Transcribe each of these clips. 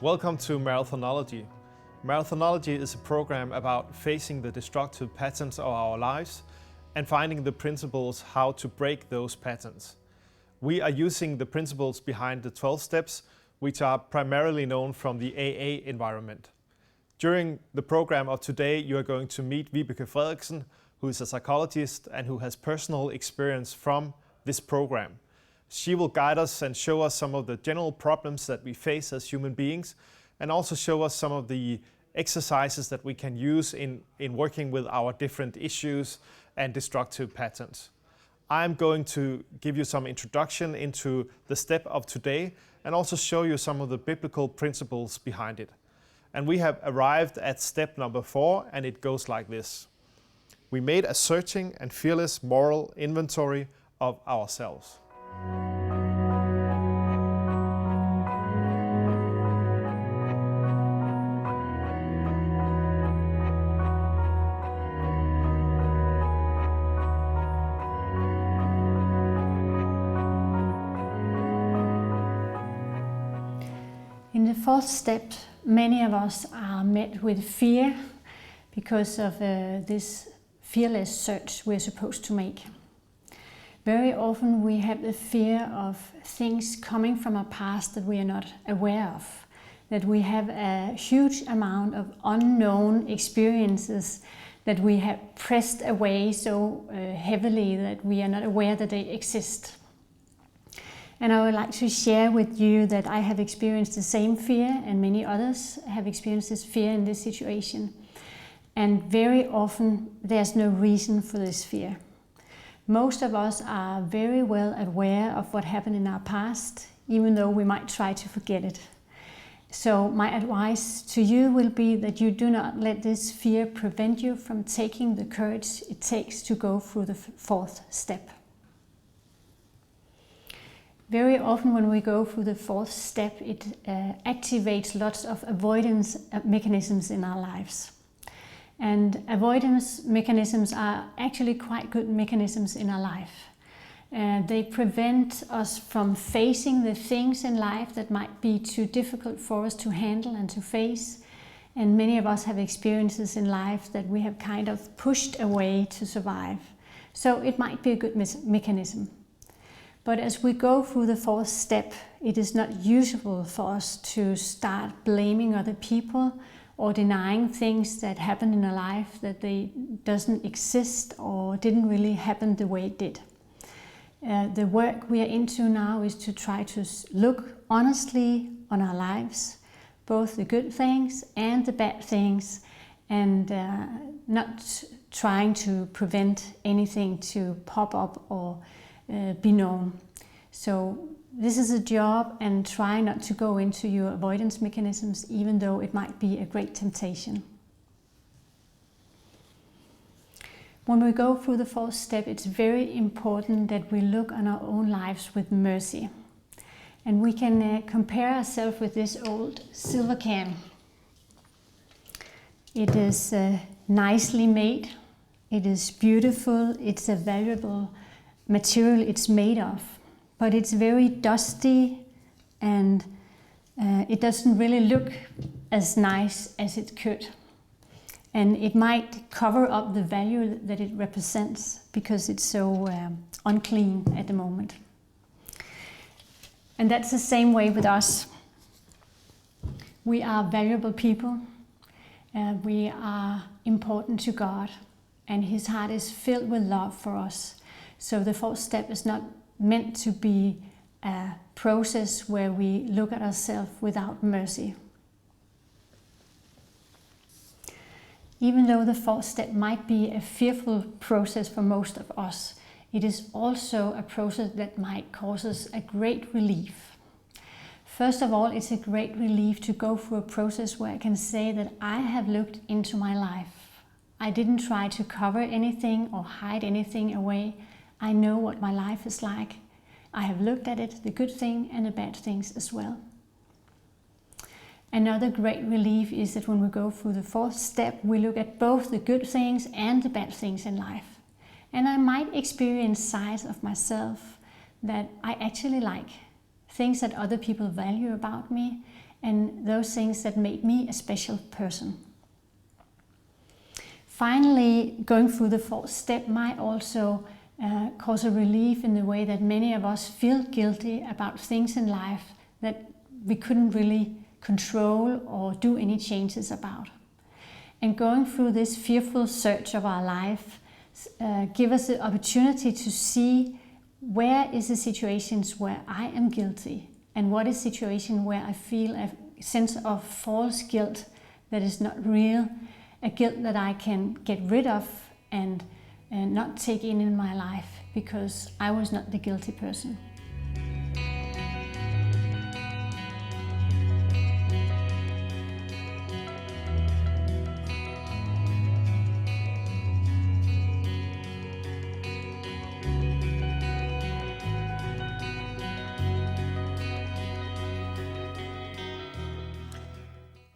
Welcome to Marathonology. Marathonology is a program about facing the destructive patterns of our lives and finding the principles how to break those patterns. We are using the principles behind the 12 steps, which are primarily known from the AA environment. During the program of today, you are going to meet Vibeke Frederiksen, who is a psychologist and who has personal experience from this program. She will guide us and show us some of the general problems that we face as human beings, and also show us some of the exercises that we can use in working with our different issues and destructive patterns. I'm going to give you some introduction into the step of today and also show you some of the biblical principles behind it. And we have arrived at step number 4, and it goes like this. We made a searching and fearless moral inventory of ourselves. In the fourth step, many of us are met with fear because of this fearless search we're supposed to make. Very often we have the fear of things coming from our past that we are not aware of, that we have a huge amount of unknown experiences that we have pressed away so heavily that we are not aware that they exist. And I would like to share with you that I have experienced the same fear, and many others have experienced this fear in this situation. And very often there's no reason for this fear. Most of us are very well aware of what happened in our past, even though we might try to forget it. So my advice to you will be that you do not let this fear prevent you from taking the courage it takes to go through the fourth step. Very often when we go through the fourth step, it activates lots of avoidance mechanisms in our lives. And avoidance mechanisms are actually quite good mechanisms in our life. They prevent us from facing the things in life that might be too difficult for us to handle and to face. And many of us have experiences in life that we have kind of pushed away to survive. So it might be a good mechanism. But as we go through the fourth step, it is not usual for us to start blaming other people or denying things that happened in our life that they doesn't exist or didn't really happen the way it did. The work we are into now is to try to look honestly on our lives, both the good things and the bad things, and not trying to prevent anything to pop up or be known. So this is a job, and try not to go into your avoidance mechanisms, even though it might be a great temptation. When we go through the fourth step, it's very important that we look on our own lives with mercy. And we can compare ourselves with this old silver can. It is nicely made, it is beautiful, it's a valuable material it's made of, but it's very dusty, and it doesn't really look as nice as it could. And it might cover up the value that it represents because it's so unclean at the moment. And that's the same way with us. We are valuable people. We are important to God, and His heart is filled with love for us. So the fourth step is not meant to be a process where we look at ourselves without mercy. Even though the fourth step might be a fearful process for most of us, it is also a process that might cause us a great relief. First of all, it's a great relief to go through a process where I can say that I have looked into my life. I didn't try to cover anything or hide anything away. I know what my life is like. I have looked at it, the good thing and the bad things as well. Another great relief is that when we go through the fourth step, we look at both the good things and the bad things in life. And I might experience sides of myself that I actually like, things that other people value about me, and those things that made me a special person. Finally, going through the fourth step might also cause a relief in the way that many of us feel guilty about things in life that we couldn't really control or do any changes about. And going through this fearful search of our life give us the opportunity to see where is the situations where I am guilty and what is the situation where I feel a sense of false guilt that is not real, a guilt that I can get rid of and not take in my life because I was not the guilty person.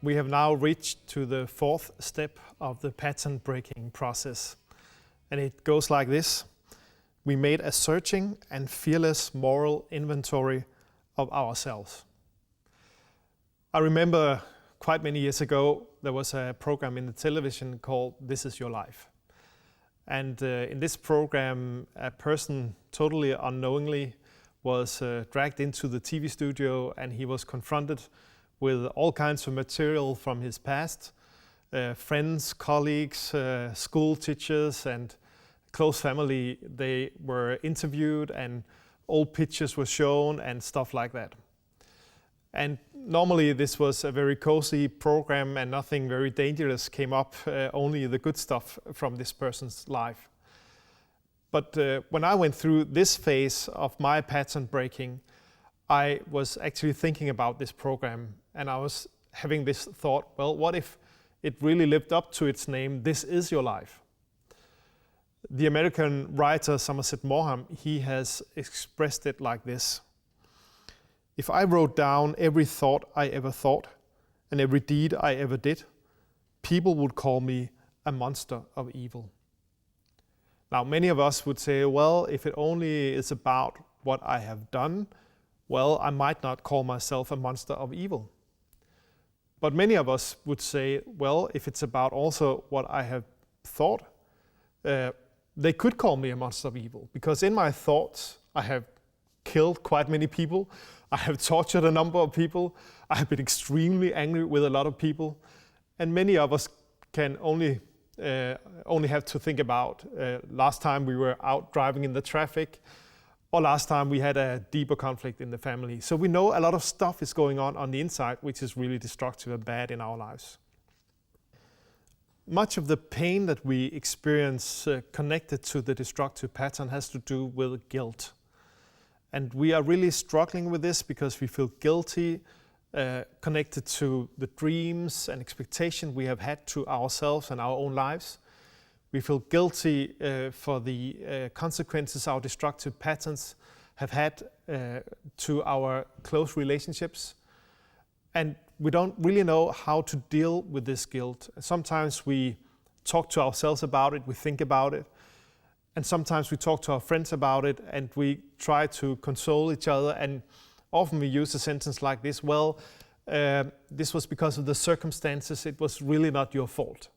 We have now reached to the fourth step of the pattern breaking process. And it goes like this. We made a searching and fearless moral inventory of ourselves. I remember quite many years ago, there was a program in the television called This Is Your Life. And in this program, a person totally unknowingly was dragged into the TV studio, and he was confronted with all kinds of material from his past, friends, colleagues, school teachers, and close family. They were interviewed and old pictures were shown and stuff like that. And normally this was a very cozy program and nothing very dangerous came up, only the good stuff from this person's life. But when I went through this phase of my pattern breaking, I was actually thinking about this program, and I was having this thought, well, what if it really lived up to its name, This Is Your Life? The American writer Somerset Maugham, he has expressed it like this. If I wrote down every thought I ever thought and every deed I ever did, people would call me a monster of evil. Now, many of us would say, well, if it only is about what I have done, well, I might not call myself a monster of evil. But many of us would say, well, if it's about also what I have thought, they could call me a monster of evil, because in my thoughts, I have killed quite many people. I have tortured a number of people. I have been extremely angry with a lot of people. And many of us can only have to think about last time we were out driving in the traffic, or last time we had a deeper conflict in the family. So we know a lot of stuff is going on the inside, which is really destructive and bad in our lives. Much of the pain that we experience connected to the destructive pattern has to do with guilt. And we are really struggling with this because we feel guilty connected to the dreams and expectations we have had to ourselves and our own lives. We feel guilty for the consequences our destructive patterns have had to our close relationships. And we don't really know how to deal with this guilt. Sometimes we talk to ourselves about it, we think about it. And sometimes we talk to our friends about it and we try to console each other. And often we use a sentence like this, well, this was because of the circumstances, it was really not your fault.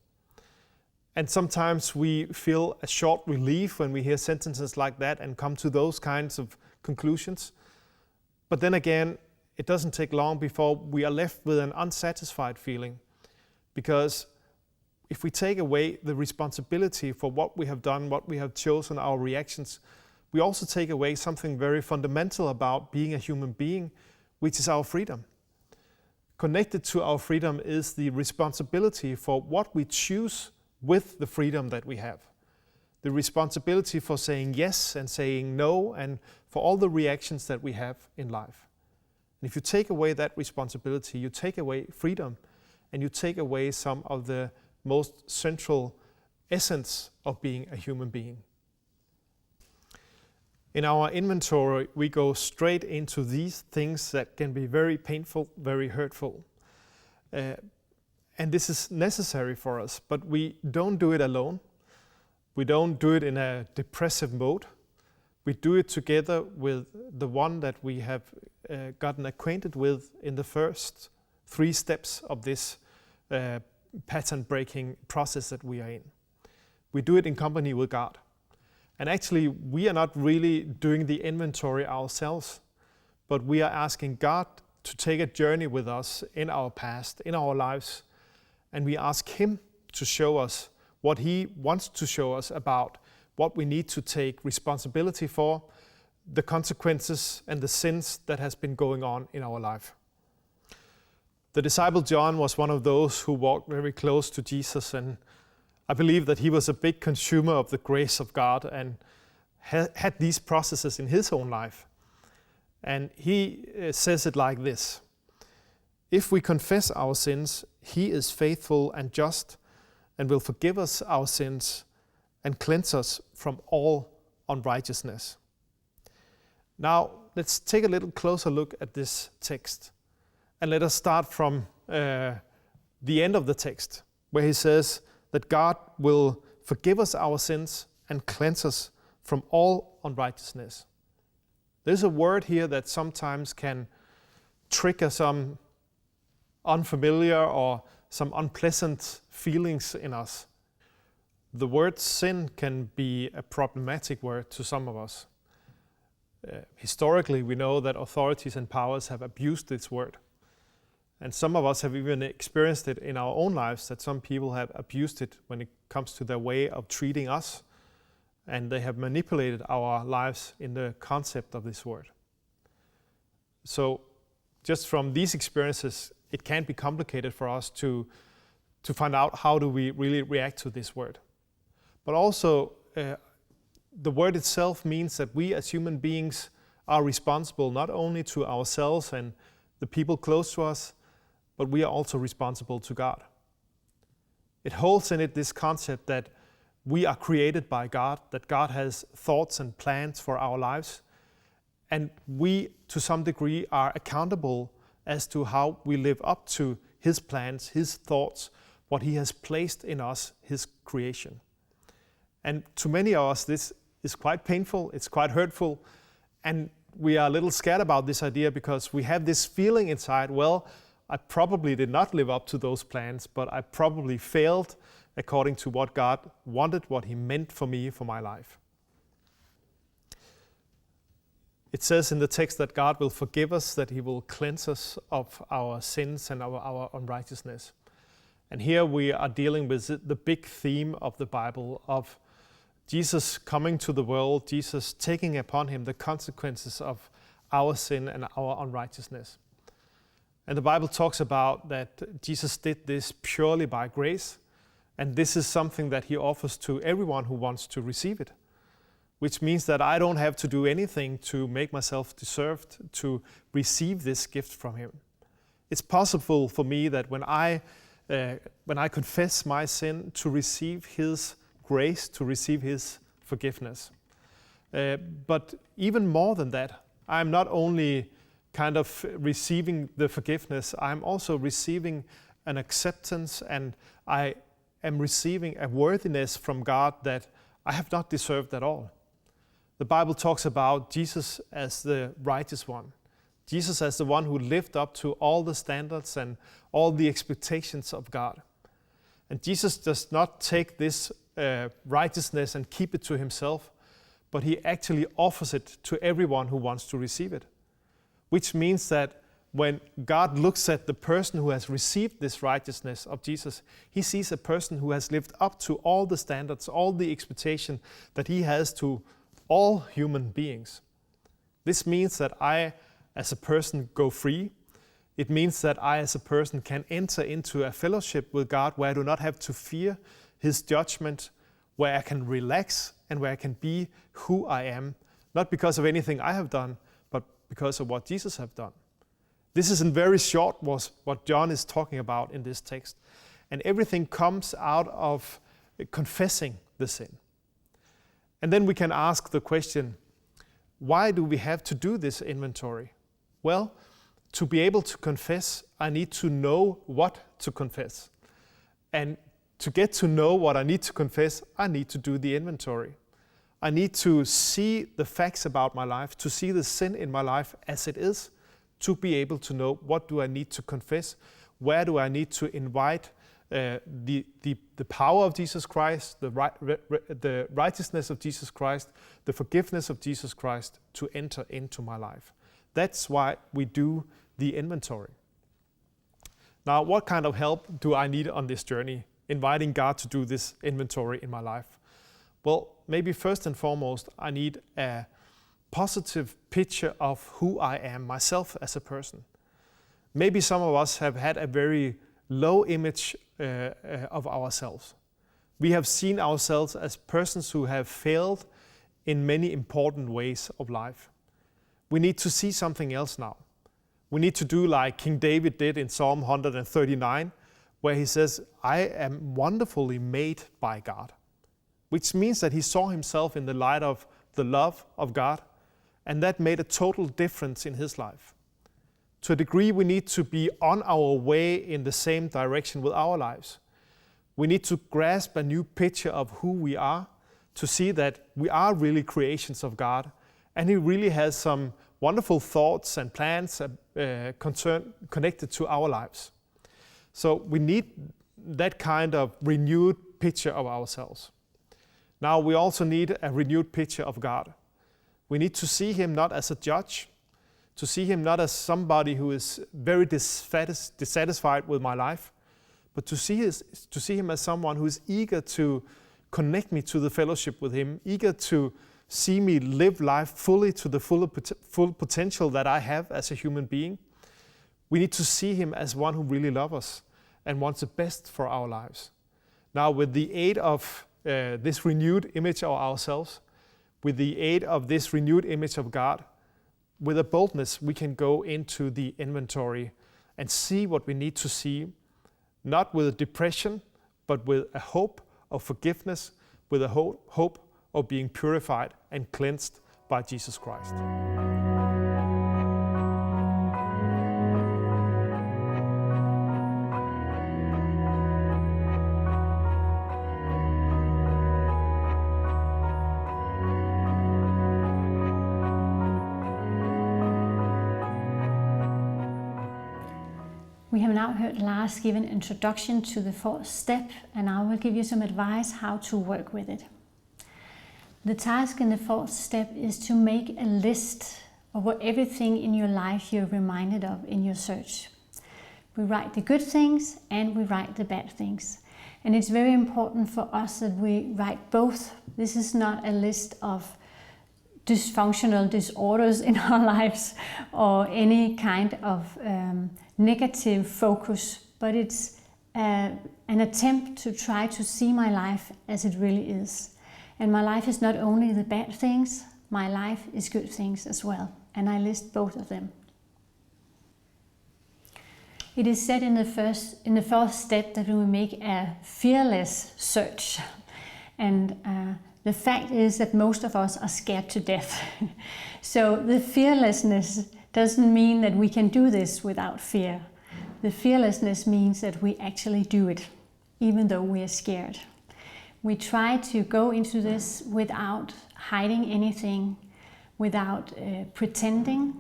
And sometimes we feel a short relief when we hear sentences like that and come to those kinds of conclusions. But then again, it doesn't take long before we are left with an unsatisfied feeling. Because if we take away the responsibility for what we have done, what we have chosen, our reactions, we also take away something very fundamental about being a human being, which is our freedom. Connected to our freedom is the responsibility for what we choose with the freedom that we have. The responsibility for saying yes and saying no, and for all the reactions that we have in life. And if you take away that responsibility, you take away freedom, and you take away some of the most central essence of being a human being. In our inventory, we go straight into these things that can be very painful, very hurtful. And this is necessary for us, but we don't do it alone. We don't do it in a depressive mode. We do it together with the one that we have gotten acquainted with in the first 3 steps of this pattern breaking process that we are in. We do it in company with God. And actually, we are not really doing the inventory ourselves, but we are asking God to take a journey with us in our past, in our lives, and we ask Him to show us what He wants to show us about what we need to take responsibility for, the consequences and the sins that has been going on in our life. The disciple John was one of those who walked very close to Jesus, and I believe that he was a big consumer of the grace of God and had these processes in his own life. And he says it like this: if we confess our sins, He is faithful and just and will forgive us our sins and cleanse us from all unrighteousness. Now, let's take a little closer look at this text. And let us start from the end of the text, where he says that God will forgive us our sins and cleanse us from all unrighteousness. There's a word here that sometimes can trigger some unfamiliar or some unpleasant feelings in us. The word sin can be a problematic word to some of us. Historically, we know that authorities and powers have abused this word. And some of us have even experienced it in our own lives, that some people have abused it when it comes to their way of treating us, and they have manipulated our lives in the concept of this word. So just from these experiences, it can be complicated for us to find out how do we really react to this word. But also, the word itself means that we as human beings are responsible not only to ourselves and the people close to us, but we are also responsible to God. It holds in it this concept that we are created by God, that God has thoughts and plans for our lives, and we, to some degree, are accountable as to how we live up to His plans, His thoughts, what He has placed in us, His creation. And to many of us, this is quite painful, it's quite hurtful, and we are a little scared about this idea because we have this feeling inside, well, I probably did not live up to those plans, but I probably failed according to what God wanted, what He meant for me, for my life. It says in the text that God will forgive us, that He will cleanse us of our sins and our unrighteousness. And here we are dealing with the big theme of the Bible of Jesus coming to the world, Jesus taking upon Him the consequences of our sin and our unrighteousness. And the Bible talks about that Jesus did this purely by grace, and this is something that He offers to everyone who wants to receive it, which means that I don't have to do anything to make myself deserved to receive this gift from Him. It's possible for me that when I confess my sin, to receive His grace, to receive His forgiveness. But even more than that, I'm not only kind of receiving the forgiveness, I'm also receiving an acceptance, and I am receiving a worthiness from God that I have not deserved at all. The Bible talks about Jesus as the righteous one, Jesus as the one who lived up to all the standards and all the expectations of God. And Jesus does not take this righteousness and keep it to Himself, but He actually offers it to everyone who wants to receive it. Which means that when God looks at the person who has received this righteousness of Jesus, He sees a person who has lived up to all the standards, all the expectation that He has to all human beings. This means that I, as a person, go free. It means that I, as a person, can enter into a fellowship with God where I do not have to fear His judgment, where I can relax and where I can be who I am, not because of anything I have done, but because of what Jesus have done. This is in very short was what John is talking about in this text. And everything comes out of confessing the sin. And then we can ask the question, why do we have to do this inventory? Well, to be able to confess, I need to know what to confess. And to get to know what I need to confess, I need to do the inventory. I need to see the facts about my life, to see the sin in my life as it is, to be able to know what do I need to confess, where do I need to invite the power of Jesus Christ, the righteousness of Jesus Christ, the forgiveness of Jesus Christ to enter into my life. That's why we do the inventory. Now, what kind of help do I need on this journey, inviting God to do this inventory in my life? Well, maybe first and foremost, I need a positive picture of who I am myself as a person. Maybe some of us have had a very low image of ourselves. We have seen ourselves as persons who have failed in many important ways of life. We need to see something else now. We need to do like King David did in Psalm 139, where he says, I am wonderfully made by God, which means that he saw himself in the light of the love of God, and that made a total difference in his life. To a degree, we need to be on our way in the same direction with our lives. We need to grasp a new picture of who we are, to see that we are really creations of God, and he really has some wonderful thoughts and plans connected to our lives. So we need that kind of renewed picture of ourselves. Now we also need a renewed picture of God. We need to see him not as a judge, to see him not as somebody who is very dissatisfied with my life, but to see him as someone who is eager to connect me to the fellowship with him, eager to see me live life fully to the full potential that I have as a human being. We need to see him as one who really loves us and wants the best for our lives. Now, with the aid of this renewed image of ourselves, with the aid of this renewed image of God, with a boldness, we can go into the inventory and see what we need to see, not with a depression, but with a hope of forgiveness, with a hope of being purified and cleansed by Jesus Christ. We have now heard Lars give an introduction to the fourth step, and I will give you some advice how to work with it. The task in the fourth step is to make a list of what everything in your life you're reminded of in your search. We write the good things and we write the bad things. And it's very important for us that we write both. This is not a list of dysfunctional disorders in our lives or any kind of negative focus, but it's an attempt to try to see my life as it really is. And my life is not only the bad things, my life is good things as well. And I list both of them. It is said in the first step that we make a fearless search. And the fact is that most of us are scared to death. So the fearlessness doesn't mean that we can do this without fear. The fearlessness means that we actually do it, even though we are scared. We try to go into this without hiding anything, without pretending.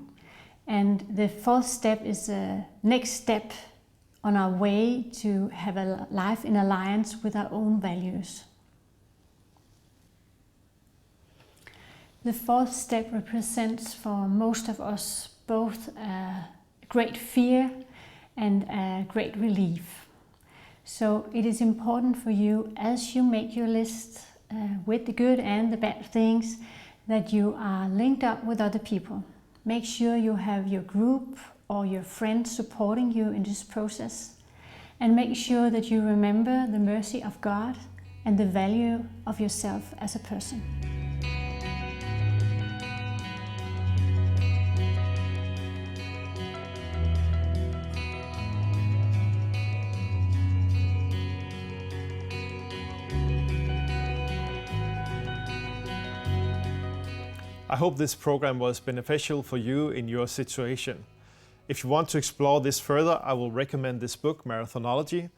And the fourth step is the next step on our way to have a life in alliance with our own values. The fourth step represents for most of us both a great fear and a great relief. So it is important for you, as you make your list with the good and the bad things, that you are linked up with other people. Make sure you have your group or your friends supporting you in this process. And make sure that you remember the mercy of God and the value of yourself as a person. I hope this program was beneficial for you in your situation. If you want to explore this further, I will recommend this book, Marathonology.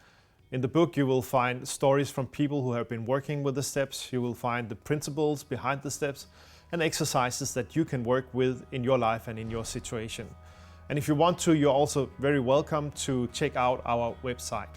In the book, you will find stories from people who have been working with the steps. You will find the principles behind the steps and exercises that you can work with in your life and in your situation. And if you want to, you're also very welcome to check out our website.